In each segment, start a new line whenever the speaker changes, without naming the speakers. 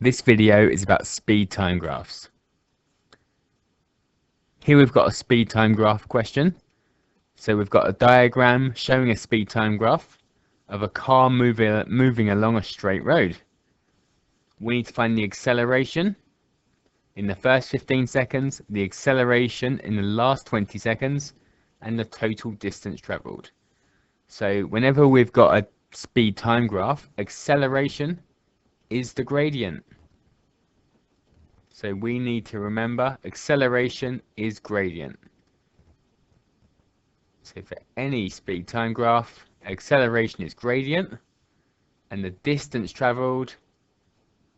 This video is about speed time graphs. Here we've got a speed time graph question. So we've got a diagram showing a speed time graph of a car moving along a straight road. We need to find the acceleration in the first 15 seconds, the acceleration in the last 20 seconds, and the total distance traveled. So whenever we've got a speed time graph, acceleration is the gradient. So we need to remember acceleration is gradient. So for any speed time graph, acceleration is gradient, and the distance traveled,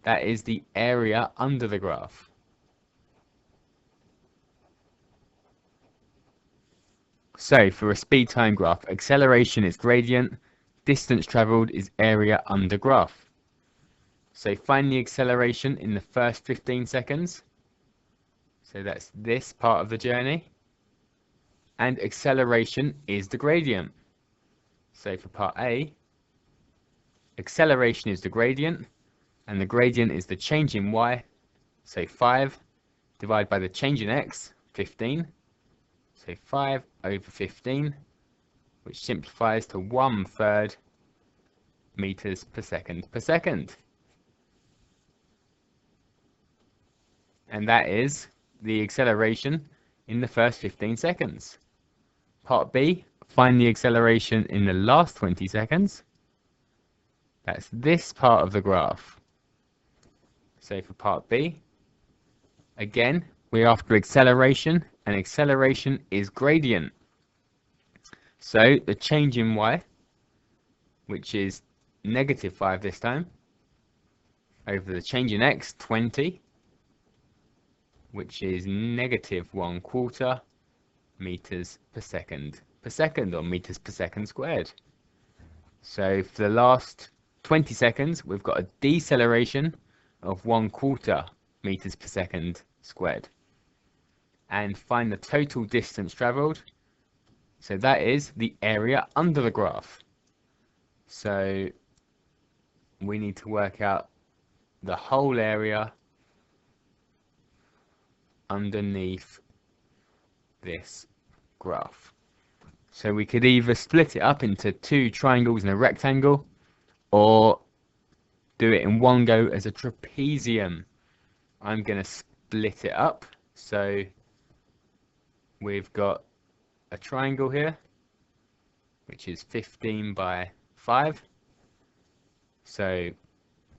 that is the area under the graph. So for a speed time graph, acceleration is gradient, distance traveled is area under graph. So find the acceleration in the first 15 seconds. So that's this part of the journey. And acceleration is the gradient. So for part A, acceleration is the gradient, and the gradient is the change in y. So 5 divided by the change in x, 15. So 5 over 15, which simplifies to 1/3 meters per second. And that is the acceleration in the first 15 seconds. Part B, find the acceleration in the last 20 seconds. That's this part of the graph. So for part B, again, we're after acceleration, and acceleration is gradient. So the change in y, which is -5 this time, over the change in x, 20, which is -1/4 meters per second, or meters per second squared. So for the last 20 seconds, we've got a deceleration of 1/4 meters per second squared. And find the total distance traveled. So that is the area under the graph. So we need to work out the whole area underneath this graph. So we could either split it up into two triangles and a rectangle, or do it in one go as a trapezium. I'm going to split it up. So we've got a triangle here, which is 15 by 5. So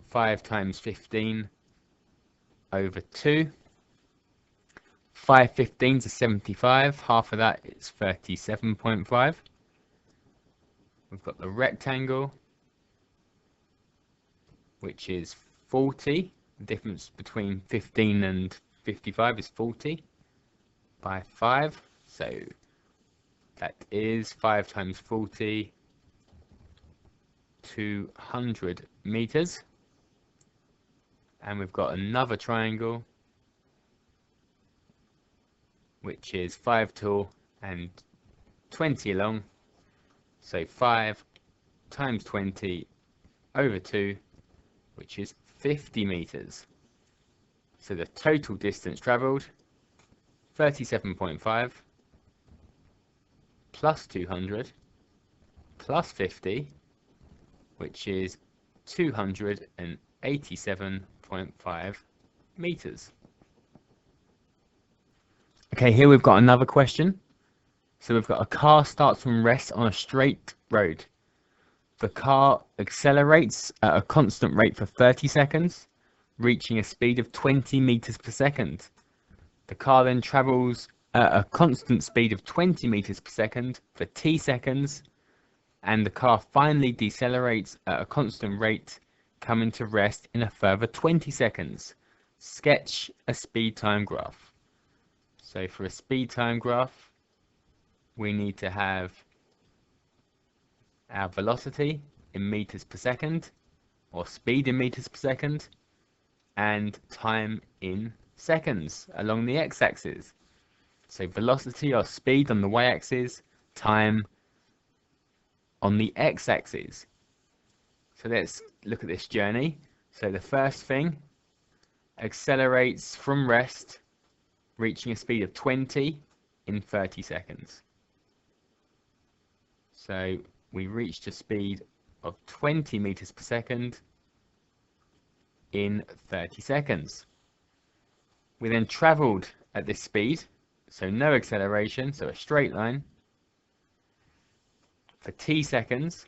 5 times 15 over 2. 5 15s are 75, half of that is 37.5. We've got the rectangle, which is 40. The difference between 15 and 55 is 40 by 5. So that is 5 times 40, 200 meters. And we've got another triangle, which is 5 tall and 20 long. So 5 times 20 over 2, which is 50 meters. So the total distance traveled, 37.5 plus 200 plus 50, which is 287.5 meters. Okay, here we've got another question. So we've got a car starts from rest on a straight road. The car accelerates at a constant rate for 30 seconds, reaching a speed of 20 meters per second. The car then travels at a constant speed of 20 meters per second for t seconds, and the car finally decelerates at a constant rate, coming to rest in a further 20 seconds. Sketch a speed time graph. So for a speed time graph, we need to have our velocity in meters per second, or speed in meters per second, and time in seconds along the x-axis. So velocity or speed on the y-axis, time on the x-axis. So let's look at this journey. So the first thing accelerates from rest, reaching a speed of 20 in 30 seconds. So we reached a speed of 20 meters per second in 30 seconds. We then traveled at this speed, so no acceleration, so a straight line, for t seconds.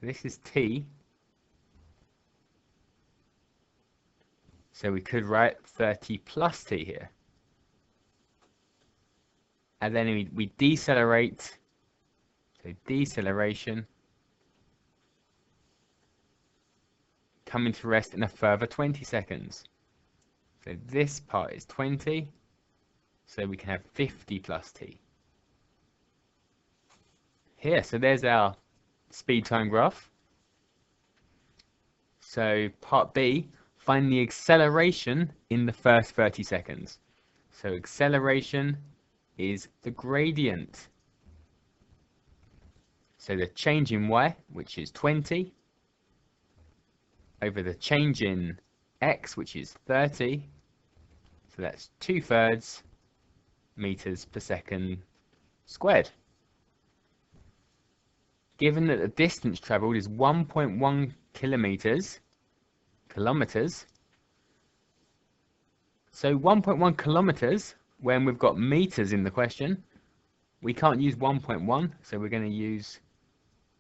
This is t. So we could write 30 plus t here. And then we decelerate, so deceleration, coming to rest in a further 20 seconds. So this part is 20, so we can have 50 plus t. Here, so there's our speed time graph. So part B, find the acceleration in the first 30 seconds. So acceleration is the gradient. So the change in y, which is 20, over the change in x, which is 30, so that's 2/3 meters per second squared. Given that the distance travelled is 1.1 kilometers, so 1.1 kilometers, when we've got meters in the question, we can't use 1.1, so we're going to use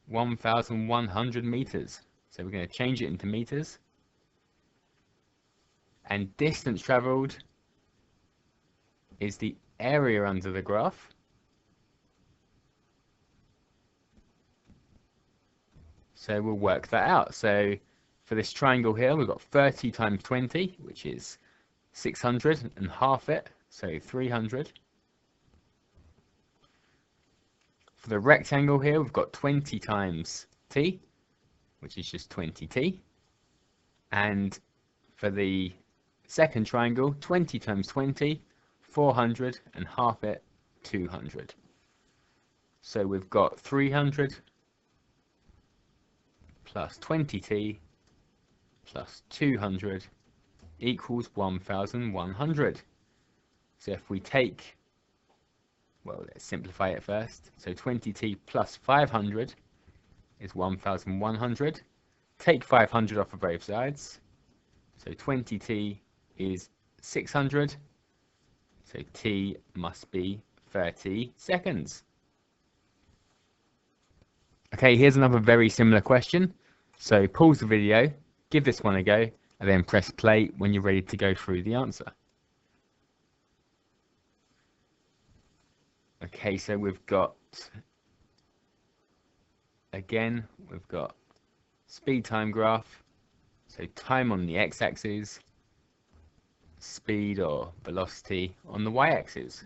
1,100 meters. So we're going to change it into meters. And distance travelled is the area under the graph. So we'll work that out. So for this triangle here, we've got 30 times 20, which is 600, and half it, so 300. For the rectangle here, we've got 20 times t, which is just 20t. And for the second triangle, 20 times 20, 400, and half it, 200. So we've got 300 plus 20t plus 200 equals 1,100. So if we take, well, let's simplify it first. So 20t plus 500 is 1,100. Take 500 off of both sides. So 20t is 600. So t must be 30 seconds. Okay, here's another very similar question. So pause the video, give this one a go, and then press play when you're ready to go through the answer. Okay, so we've got, again, we've got speed time graph. So time on the x-axis, speed or velocity on the y-axis.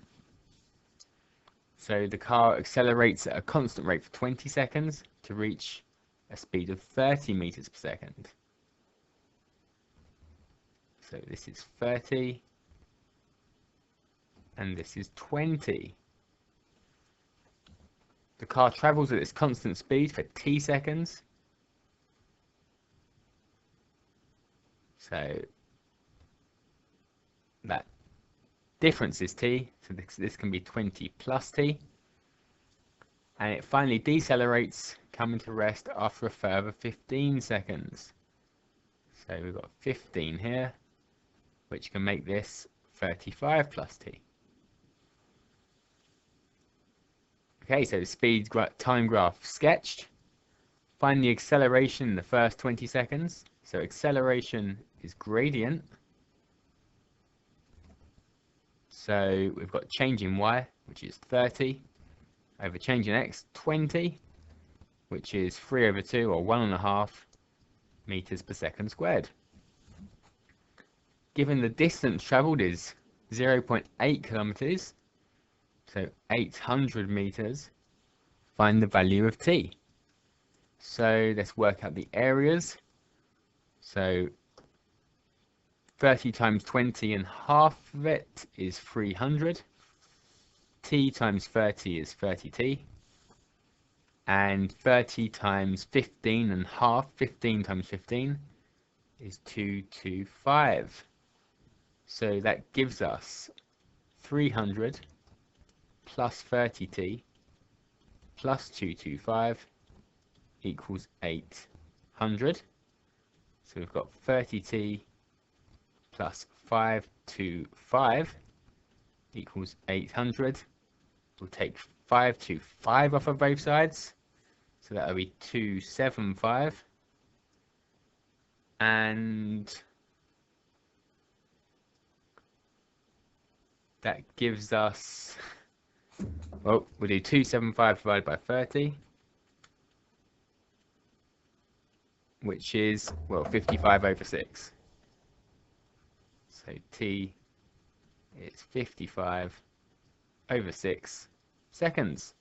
So the car accelerates at a constant rate for 20 seconds to reach a speed of 30 meters per second. So this is 30 and this is 20. The car travels at its constant speed for t seconds. So that difference is t, so this can be 20 plus t. And it finally decelerates, coming to rest after a further 15 seconds. So we've got 15 here, which can make this 35 plus t. Okay, so the speed time graph sketched. Find the acceleration in the first 20 seconds. So acceleration is gradient. So we've got change in y, which is 30, over change in x, 20, which is 3/2 or 1.5 meters per second squared. Given the distance travelled is 0.8 kilometers, so 800 meters, find the value of t. So let's work out the areas. So 30 times 20 and half of it is 300. T times 30 is 30t. And 30 times 15 and half, 15 times 15, is 225. So that gives us 300 plus 30t plus 225 equals 800. So we've got 30t plus 525 equals 800. We'll take 525 off of both sides. So that'll be 275. And that gives us, well, we'll do 275 divided by 30, which is, well, 55 over 6. So t is 55 over 6 seconds.